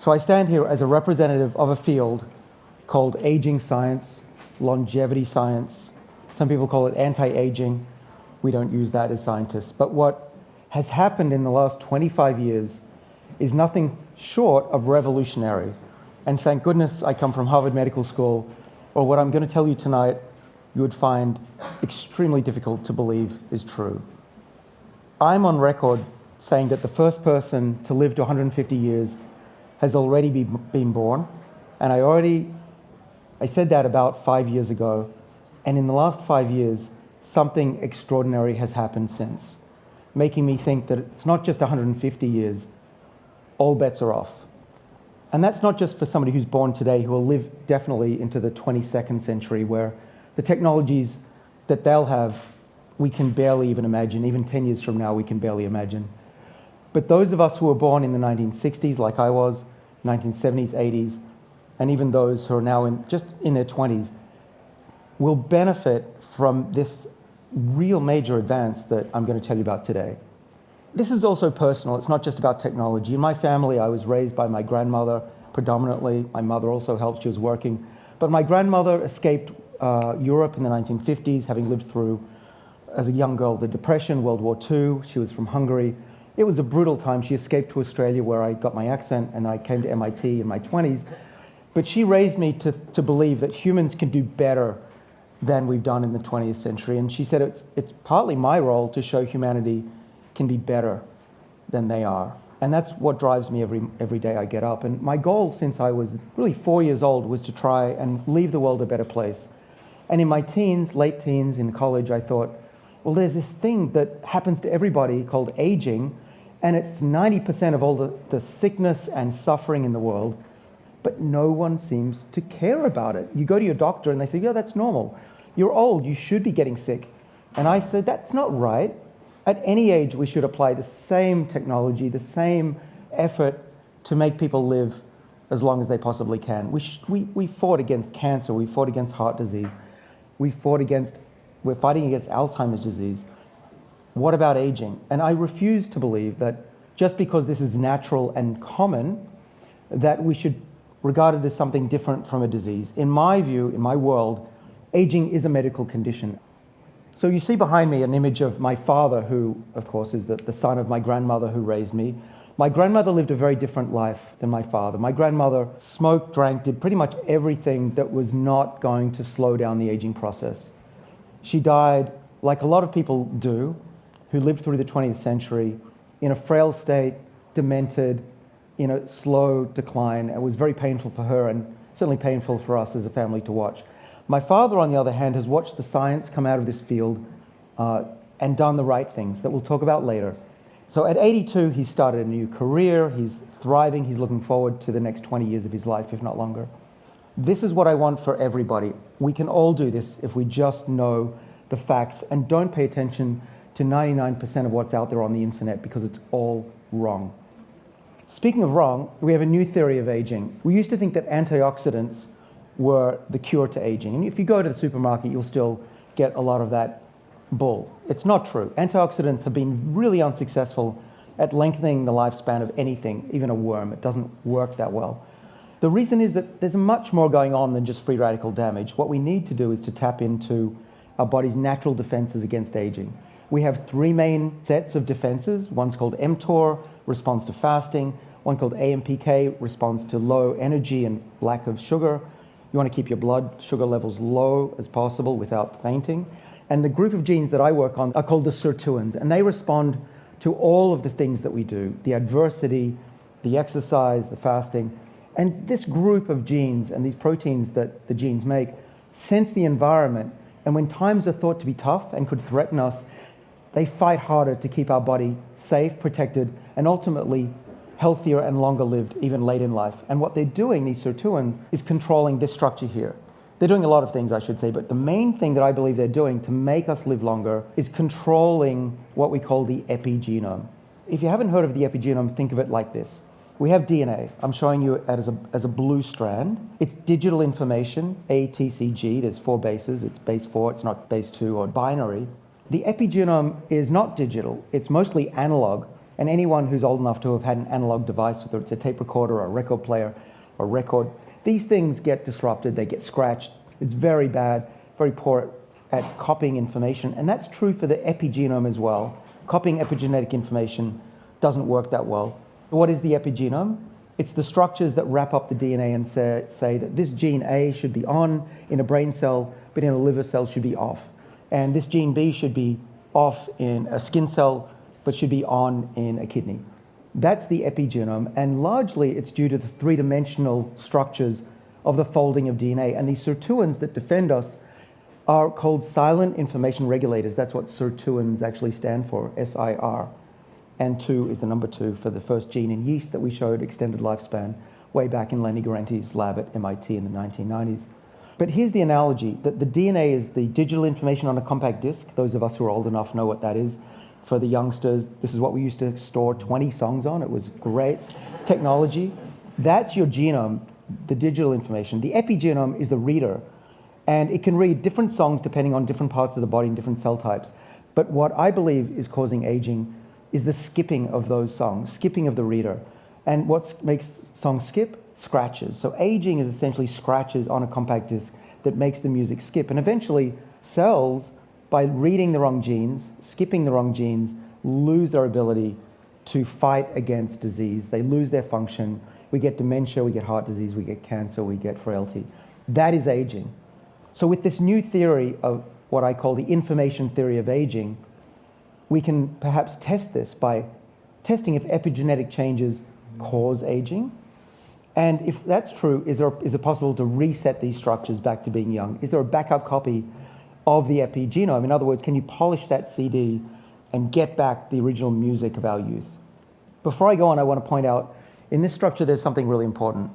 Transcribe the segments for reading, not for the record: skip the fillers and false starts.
So I stand here as a representative of a field called aging science, longevity science. Some people call it anti-aging. We don't use that as scientists. But what has happened in the last 25 years is nothing short of revolutionary. And thank goodness I come from Harvard Medical School, or what I'm going to tell you tonight you would find extremely difficult to believe is true. I'm on record saying that the first person to live to 150 years has already been born, and I said that about 5 years ago, and in the last 5 years, something extraordinary has happened since, making me think that it's not just 150 years, all bets are off. And that's not just for somebody who's born today, who will live definitely into the 22nd century, where the technologies that they'll have, we can barely even imagine. Even 10 years from now, we can barely imagine. But those of us who were born in the 1960s, like I was, 1970s, 80s, and even those who are now just in their 20s, will benefit from this real major advance that I'm going to tell you about today. This is also personal. It's not just about technology. In my family, I was raised by my grandmother predominantly. My mother also helped. She was working. But my grandmother escaped Europe in the 1950s, having lived through, as a young girl, the Depression, World War II. She was from Hungary. It was a brutal time. She escaped to Australia, where I got my accent, and I came to MIT in my 20s. But she raised me to believe that humans can do better than we've done in the 20th century. And she said it's partly my role to show humanity can be better than they are. And that's what drives me every day I get up. And my goal since I was really 4 years old was to try and leave the world a better place. And in my teens, late teens, in college, I thought, well, there's this thing that happens to everybody called aging, and it's 90% of all the sickness and suffering in the world, but no one seems to care about it. You go to your doctor and they say, yeah, that's normal. You're old, you should be getting sick. And I said, that's not right. At any age, we should apply the same technology, the same effort to make people live as long as they possibly can. We fought against cancer, we fought against heart disease, we're fighting against Alzheimer's disease. What about aging? And I refuse to believe that just because this is natural and common, that we should regard it as something different from a disease. In my view, in my world, aging is a medical condition. So you see behind me an image of my father, who, of course, is the son of my grandmother who raised me. My grandmother lived a very different life than my father. My grandmother smoked, drank, did pretty much everything that was not going to slow down the aging process. She died, like a lot of people do, who lived through the 20th century, in a frail state, demented, in a slow decline. It was very painful for her, and certainly painful for us as a family to watch. My father, on the other hand, has watched the science come out of this field and done the right things that we'll talk about later. So at 82, he started a new career. He's thriving. He's looking forward to the next 20 years of his life, if not longer. This is what I want for everybody. We can all do this if we just know the facts and don't pay attention to 99% of what's out there on the internet, because it's all wrong. Speaking of wrong, we have a new theory of aging. We used to think that antioxidants were the cure to aging. And if you go to the supermarket, you'll still get a lot of that bull. It's not true. Antioxidants have been really unsuccessful at lengthening the lifespan of anything, even a worm. It doesn't work that well. The reason is that there's much more going on than just free radical damage. What we need to do is to tap into our body's natural defenses against aging. We have three main sets of defenses. One's called mTOR, responds to fasting. One called AMPK, responds to low energy and lack of sugar. You want to keep your blood sugar levels low as possible without fainting. And the group of genes that I work on are called the sirtuins, and they respond to all of the things that we do, the adversity, the exercise, the fasting. And this group of genes and these proteins that the genes make sense the environment, and when times are thought to be tough and could threaten us, they fight harder to keep our body safe, protected, and ultimately healthier and longer lived, even late in life. And what they're doing, these sirtuins, is controlling this structure here. They're doing a lot of things, I should say, but the main thing that I believe they're doing to make us live longer is controlling what we call the epigenome. If you haven't heard of the epigenome, think of it like this. We have DNA. I'm showing you it as a blue strand. It's digital information, A, T, C, G. There's 4 bases. It's base 4. It's not base 2 or binary. The epigenome is not digital. It's mostly analog. And anyone who's old enough to have had an analog device, whether it's a tape recorder or a record player or record, these things get disrupted, they get scratched. It's very bad, very poor at copying information. And that's true for the epigenome as well. Copying epigenetic information doesn't work that well. What is the epigenome? It's the structures that wrap up the DNA and say that this gene A should be on in a brain cell, but in a liver cell should be off. And this gene B should be off in a skin cell, but should be on in a kidney. That's the epigenome, and largely it's due to the three-dimensional structures of the folding of DNA. And these sirtuins that defend us are called silent information regulators. That's what sirtuins actually stand for, SIR. And 2 is the number 2 for the first gene in yeast that we showed extended lifespan way back in Lenny Guarenti's lab at MIT in the 1990s. But here's the analogy, that the DNA is the digital information on a compact disc. Those of us who are old enough know what that is. For the youngsters, this is what we used to store 20 songs on. It was great technology. That's your genome, the digital information. The epigenome is the reader, and it can read different songs depending on different parts of the body and different cell types. But what I believe is causing aging is the skipping of those songs, skipping of the reader. And what makes songs skip? Scratches. So aging is essentially scratches on a compact disc that makes the music skip. And eventually, cells, by reading the wrong genes, skipping the wrong genes, lose their ability to fight against disease. They lose their function. We get dementia, we get heart disease, we get cancer, we get frailty. That is aging. So with this new theory of what I call the information theory of aging, we can perhaps test this by testing if epigenetic changes cause aging. And if that's true, is it possible to reset these structures back to being young? Is there a backup copy of the epigenome? In other words, can you polish that CD and get back the original music of our youth? Before I go on, I want to point out, in this structure, there's something really important.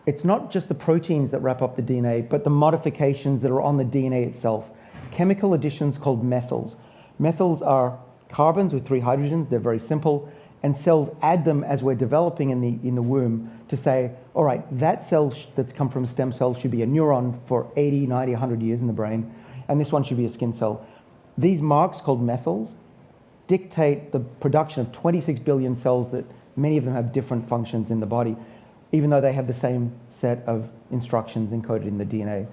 It's not just the proteins that wrap up the DNA, but the modifications that are on the DNA itself. Chemical additions called methyls. Methyls are carbons with 3 hydrogens. They're very simple. And cells add them as we're developing in the womb to say, all right, that cell that's come from a stem cell should be a neuron for 80, 90, 100 years in the brain, and this one should be a skin cell. These marks, called methyls, dictate the production of 26 billion cells that many of them have different functions in the body, even though they have the same set of instructions encoded in the DNA.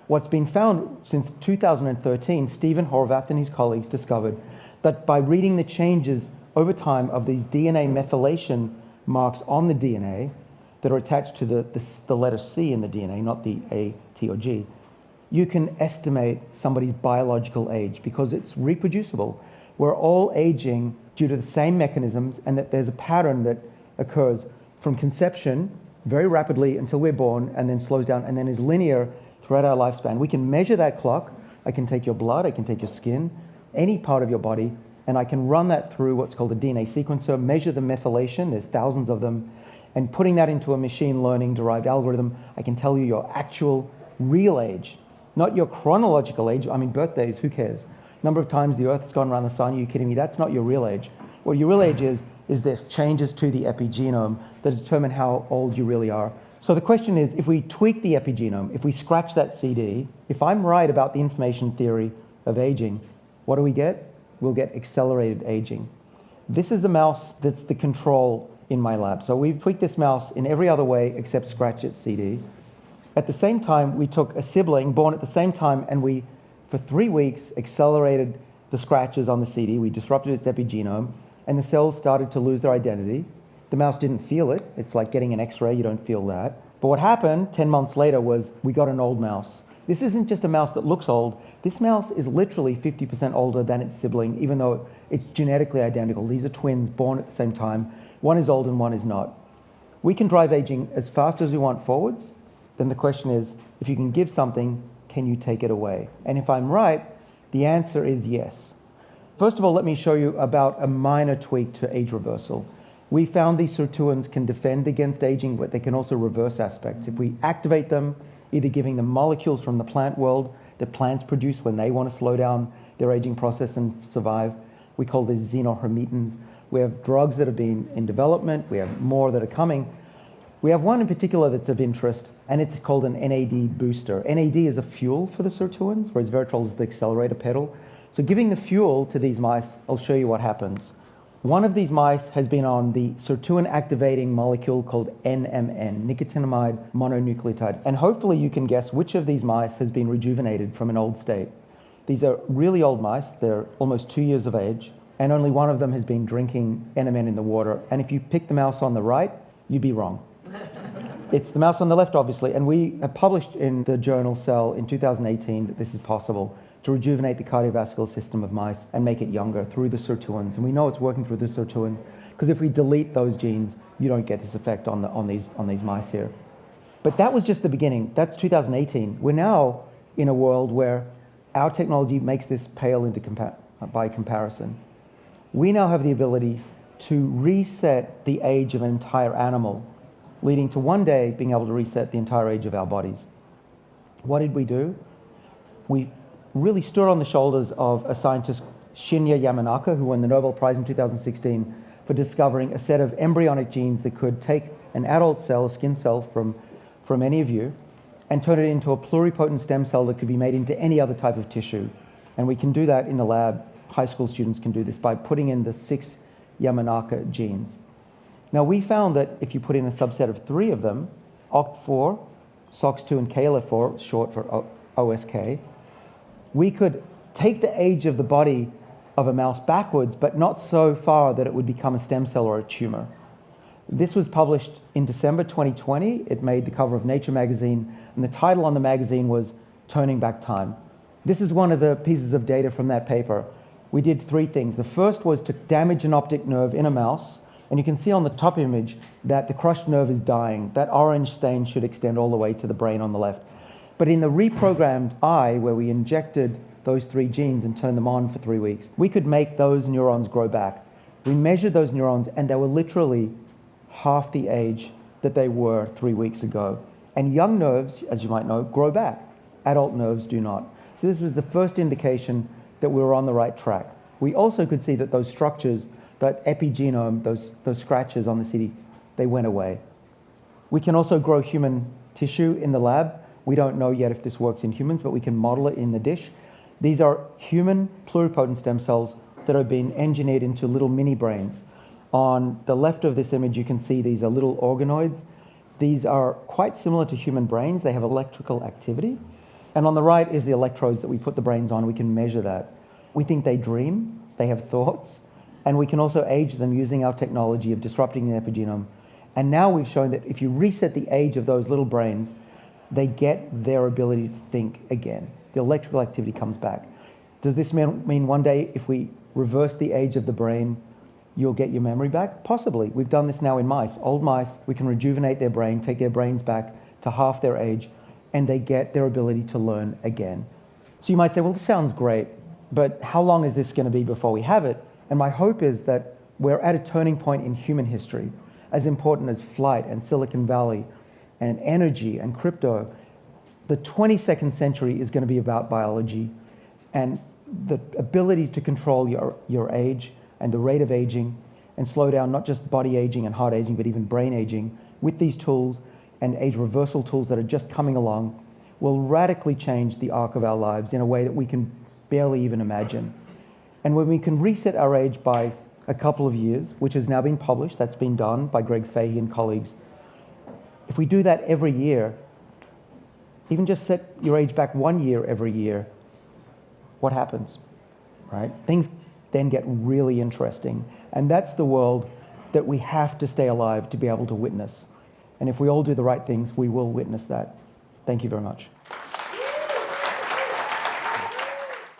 What's been found since 2013, Stephen Horvath and his colleagues discovered that by reading the changes over time of these DNA methylation marks on the DNA that are attached to the letter C in the DNA, not the A, T, or G, you can estimate somebody's biological age because it's reproducible. We're all aging due to the same mechanisms, and that there's a pattern that occurs from conception very rapidly until we're born, and then slows down, and then is linear throughout our lifespan. We can measure that clock. I can take your blood, I can take your skin, any part of your body, and I can run that through what's called a DNA sequencer, measure the methylation, there's thousands of them, and putting that into a machine learning derived algorithm, I can tell you your actual real age, not your chronological age. I mean, birthdays, who cares? Number of times the Earth's gone around the sun, are you kidding me? That's not your real age. What your real age is this, changes to the epigenome that determine how old you really are. So the question is, if we tweak the epigenome, if we scratch that CD, if I'm right about the information theory of aging, what do we get? We'll get accelerated aging. This is a mouse that's the control in my lab. So we've tweaked this mouse in every other way except scratch its CD. At the same time, we took a sibling born at the same time, and we, for 3 weeks, accelerated the scratches on the CD. We disrupted its epigenome, and the cells started to lose their identity. The mouse didn't feel it. It's like getting an X-ray, you don't feel that. But what happened 10 months later was we got an old mouse. This isn't just a mouse that looks old. This mouse is literally 50% older than its sibling, even though it's genetically identical. These are twins born at the same time. One is old and one is not. We can drive aging as fast as we want forwards. Then the question is, if you can give something, can you take it away? And if I'm right, the answer is yes. First of all, let me show you about a minor tweak to age reversal. We found these sirtuins can defend against aging, but they can also reverse aspects. If we activate them, either giving them molecules from the plant world that plants produce when they want to slow down their aging process and survive, we call these xenohermetins. We have drugs that have been in development. We have more that are coming. We have one in particular that's of interest, and it's called an NAD booster. NAD is a fuel for the sirtuins, whereas Veritol is the accelerator pedal. So giving the fuel to these mice, I'll show you what happens. One of these mice has been on the sirtuin activating molecule called NMN, nicotinamide mononucleotide. And hopefully you can guess which of these mice has been rejuvenated from an old state. These are really old mice. They're almost 2 years of age, and only one of them has been drinking NMN in the water. And if you pick the mouse on the right, you'd be wrong. It's the mouse on the left, obviously, and we have published in the journal Cell in 2018 that this is possible to rejuvenate the cardiovascular system of mice and make it younger through the sirtuins. And we know it's working through the sirtuins because if we delete those genes, you don't get this effect on these mice here. But that was just the beginning. That's 2018. We're now in a world where our technology makes this pale by comparison. We now have the ability to reset the age of an entire animal, leading to one day being able to reset the entire age of our bodies. What did we do? We really stood on the shoulders of a scientist, Shinya Yamanaka, who won the Nobel Prize in 2016 for discovering a set of embryonic genes that could take an adult cell, a skin cell from any of you, and turn it into a pluripotent stem cell that could be made into any other type of tissue. And we can do that in the lab. High school students can do this by putting in the 6 Yamanaka genes. Now, we found that if you put in a subset of 3 of them, OCT4, SOX2, and KLF4, short for OSK, we could take the age of the body of a mouse backwards, but not so far that it would become a stem cell or a tumor. This was published in December 2020. It made the cover of Nature magazine, and the title on the magazine was Turning Back Time. This is one of the pieces of data from that paper. We did 3 things. The first was to damage an optic nerve in a mouse, and you can see on the top image that the crushed nerve is dying. That orange stain should extend all the way to the brain on the left. But in the reprogrammed eye, where we injected those 3 genes and turned them on for 3 weeks, we could make those neurons grow back. We measured those neurons, and they were literally half the age that they were 3 weeks ago. And young nerves, as you might know, grow back. Adult nerves do not. So this was the first indication that we were on the right track. We also could see that those structures, that epigenome, those scratches on the CD, they went away. We can also grow human tissue in the lab. We don't know yet if this works in humans, but we can model it in the dish. These are human pluripotent stem cells that have been engineered into little mini brains. On the left of this image, you can see these are little organoids. These are quite similar to human brains. They have electrical activity. And on the right is the electrodes that we put the brains on. We can measure that. We think they dream, they have thoughts, and we can also age them using our technology of disrupting the epigenome. And now we've shown that if you reset the age of those little brains, they get their ability to think again. The electrical activity comes back. Does this mean one day if we reverse the age of the brain, you'll get your memory back? Possibly. We've done this now in mice. Old mice, we can rejuvenate their brain, take their brains back to half their age, and they get their ability to learn again. So you might say, well, this sounds great, but how long is this going to be before we have it? And my hope is that we're at a turning point in human history, as important as flight and Silicon Valley and energy and crypto. The 22nd century is going to be about biology and the ability to control your age and the rate of aging and slow down not just body aging and heart aging, but even brain aging with these tools and age reversal tools that are just coming along will radically change the arc of our lives in a way that we can barely even imagine. And when we can reset our age by a couple of years, which has now been published, that's been done by Greg Fahey and colleagues, if we do that every year, even just set your age back 1 year every year, what happens, right? Things then get really interesting. And that's the world that we have to stay alive to be able to witness. And if we all do the right things, we will witness that. Thank you very much.